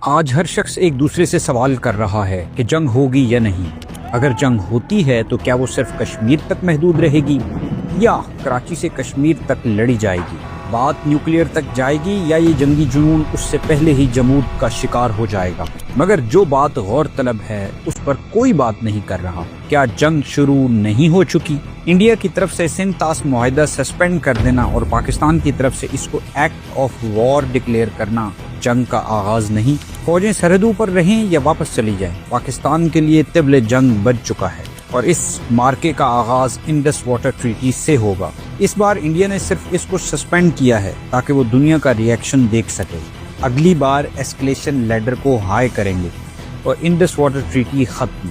آج ہر شخص ایک دوسرے سے سوال کر رہا ہے کہ جنگ ہوگی یا نہیں۔ اگر جنگ ہوتی ہے تو کیا وہ صرف کشمیر تک محدود رہے گی یا کراچی سے کشمیر تک لڑی جائے گی؟ بات نیوکلیئر تک جائے گی یا یہ جنگی جنون اس سے پہلے ہی جمود کا شکار ہو جائے گا؟ مگر جو بات غور طلب ہے اس پر کوئی بات نہیں کر رہا۔ کیا جنگ شروع نہیں ہو چکی؟ انڈیا کی طرف سے سندھ طاس معاہدہ سسپینڈ کر دینا اور پاکستان کی طرف سے اس کو ایکٹ آف وار ڈکلیئر کرنا جنگ کا آغاز نہیں؟ فوجیں سرحدوں پر رہیں یا واپس چلی جائیں، پاکستان کے لیے طبل جنگ بج چکا ہے اور اس مارکے کا آغاز انڈس واٹر ٹریٹی سے ہوگا۔ اس بار انڈیا نے صرف اس کو سسپینڈ کیا ہے تاکہ وہ دنیا کا ری ایکشن دیکھ سکے۔ اگلی بار ایسکلیشن لیڈر کو ہائی کریں گے اور انڈس واٹر ٹریٹی ختم،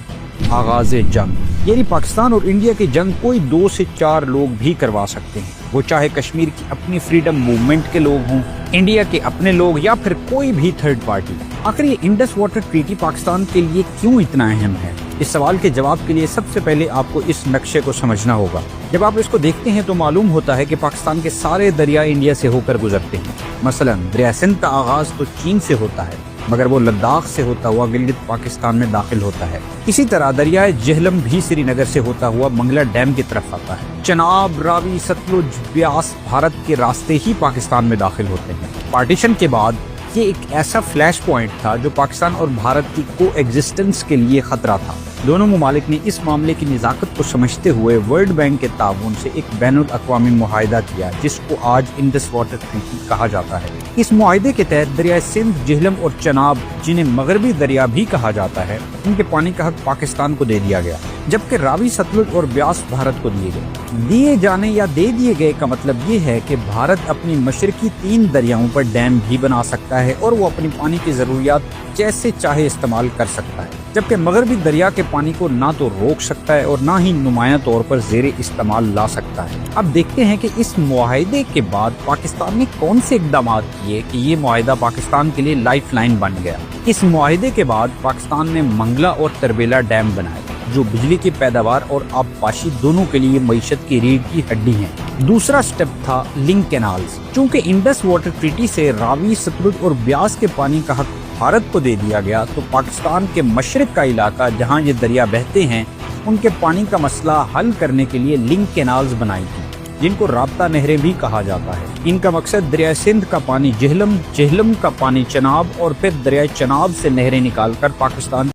آغاز جنگ۔ یعنی پاکستان اور انڈیا کی جنگ کوئی 2 سے 4 لوگ بھی کروا سکتے ہیں، وہ چاہے کشمیر کی اپنی فریڈم موومنٹ کے لوگ ہوں، انڈیا کے اپنے لوگ یا پھر کوئی بھی تھرڈ پارٹی۔ آخر یہ انڈس واٹر ٹریٹی پاکستان کے لیے کیوں اتنا اہم ہے؟ اس سوال کے جواب کے لیے سب سے پہلے آپ کو اس نقشے کو سمجھنا ہوگا۔ جب آپ اس کو دیکھتے ہیں تو معلوم ہوتا ہے کہ پاکستان کے سارے دریا انڈیا سے ہو کر گزرتے ہیں۔ مثلا دریا سندھ کا آغاز تو چین سے ہوتا ہے مگر وہ لداخ سے ہوتا ہوا گلگت پاکستان میں داخل ہوتا ہے۔ اسی طرح دریائے جہلم بھی سری نگر سے ہوتا ہوا منگلا ڈیم کی طرف آتا ہے۔ چناب، راوی، ستلج، بیاس بھارت کے راستے ہی پاکستان میں داخل ہوتے ہیں۔ پارٹیشن کے بعد یہ ایک ایسا فلیش پوائنٹ تھا جو پاکستان اور بھارت کی کو ایگزسٹنس کے لیے خطرہ تھا۔ دونوں ممالک نے اس معاملے کی نزاکت کو سمجھتے ہوئے ورلڈ بینک کے تعاون سے ایک بین الاقوامی معاہدہ کیا جس کو آج انڈس واٹر ٹریٹی کہا جاتا ہے۔ اس معاہدے کے تحت دریائے سندھ، جہلم اور چناب، جنہیں مغربی دریا بھی کہا جاتا ہے، ان کے پانی کا حق پاکستان کو دے دیا گیا، جبکہ راوی، ستلج اور بیاس بھارت کو دیے گئے۔ دیے جانے یا دے دیے گئے کا مطلب یہ ہے کہ بھارت اپنی مشرقی 3 دریاؤں پر ڈیم بھی بنا سکتا ہے اور وہ اپنی پانی کی ضروریات جیسے چاہے استعمال کر سکتا ہے، جبکہ مغربی دریا کے پانی کو نہ تو روک سکتا ہے اور نہ ہی نمایاں طور پر زیر استعمال لا سکتا ہے۔ اب دیکھتے ہیں کہ اس معاہدے کے بعد پاکستان نے کون سے اقدامات کیے کہ یہ معاہدہ پاکستان کے لیے لائف لائن بن گیا۔ اس معاہدے کے بعد پاکستان نے منگلا اور تربیلا ڈیم بنائے جو بجلی کی پیداوار اور آبپاشی دونوں کے لیے معیشت کی ریڑھ کی ہڈی ہیں۔ دوسرا سٹیپ تھا لنک کینالز۔ چونکہ انڈس واٹر ٹریٹی سے راوی، ستلج اور بیاس کے پانی کا حق بھارت کو دے دیا گیا تو پاکستان کے مشرق کا علاقہ جہاں یہ دریا بہتے ہیں ان کے پانی کا مسئلہ حل کرنے کے لیے لنک کینالز بنائی تھی جن کو رابطہ نہریں بھی کہا جاتا ہے۔ ان کا مقصد دریائے سندھ کا پانی جہلم، جہلم کا پانی چناب اور پھر دریائے چناب سے نہریں نکال کر پاکستان